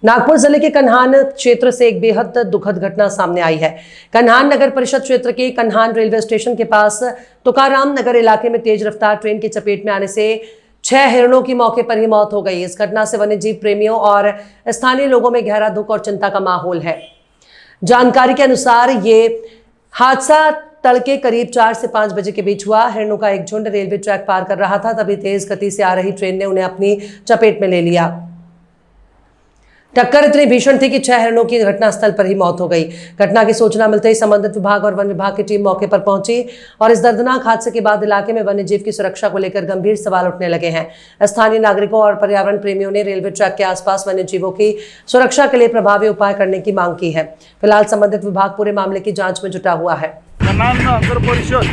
नागपुर जिले के कन्हान क्षेत्र से एक बेहद दुखद घटना सामने आई है। कन्हान नगर परिषद क्षेत्र के कन्हान रेलवे स्टेशन के पास तुकाराम नगर इलाके में तेज रफ्तार ट्रेन की चपेट में आने से 6 हिरणों की मौके पर ही मौत हो गई। इस घटना से वन्यजीव प्रेमियों और स्थानीय लोगों में गहरा दुख और चिंता का माहौल है। जानकारी के अनुसार ये हादसा तड़के करीब 4 से 5 बजे के बीच हुआ। हिरणों का एक झुंड रेलवे ट्रैक पार कर रहा था, तभी तेज गति से आ रही ट्रेन ने उन्हें अपनी चपेट में ले लिया। टक्कर इतनी भीषण थी कि 6 हिरणों की घटनास्थल पर ही मौत हो गई। घटना की सूचना मिलते ही संबंधित विभाग और वन विभाग की टीम मौके पर पहुंची और इस दर्दनाक हादसे के बाद इलाके में वन्यजीव की सुरक्षा को लेकर गंभीर सवाल उठने लगे हैं। स्थानीय नागरिकों और पर्यावरण प्रेमियों ने रेलवे ट्रैक के आसपास वन्यजीवों की सुरक्षा के लिए प्रभावी उपाय करने की मांग की है। फिलहाल संबंधित विभाग पूरे मामले की जाँच में जुटा हुआ है। कन्हान नगर परिषद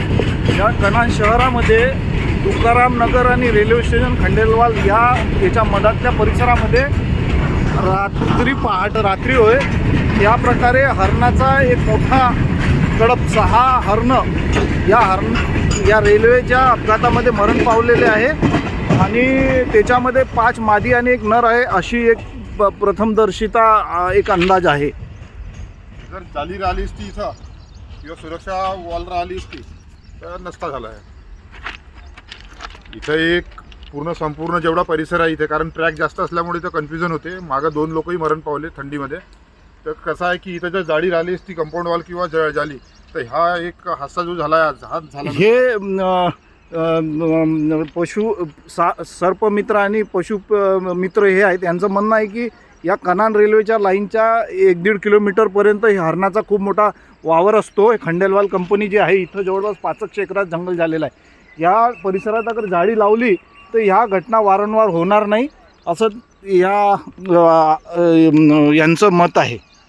या कन्हान शहरामध्ये तुकाराम नगर आणि रेल्वे स्टेशन खंडेलवाल याच्या मधातल्या परिसरामध्ये रात्री होय या प्रकारे हरणाचा एक मोठा कडप 6 हरण या रेल्वेच्या अपघातामध्ये मरण पावलेले आहे आणि त्याच्यामध्ये 5 मादी आणि 1 नर आहे अशी एक प्रथमदर्शिता एक अंदाज आहे। जर जाली राहिली असती इथं किंवा सुरक्षा वॉल राहिली असती तर नसता झाला आहे। इथं एक संपूर्ण जेवढा परिसर आहे इथे, कारण ट्रॅक जास्त असल्यामुळे इथं कन्फ्युजन होते। मागं 2 लोकही मरण पावले थंडीमध्ये। तर कसं आहे की इथं जर जाळी राहिली असती कंपाऊंड वॉल किंवा जाली तर हा एक हादसा जो झाला हा झाला। हे पशु सर्पमित्र आणि पशु मित्र हे आहेत, यांचं म्हणणं आहे की या कन्हान रेल्वेच्या लाईनच्या 1-1.5 किलोमीटरपर्यंत हरणाचा खूप मोठा वावर असतो। खंडेलवाल कंपनी जी आहे इथं जवळपास 5 एकरात जंगल झालेलं आहे। या परिसरात अगर जाळी लावली तर ह्या घटना वारंवार होणार नाही असं यांचं मत आहे।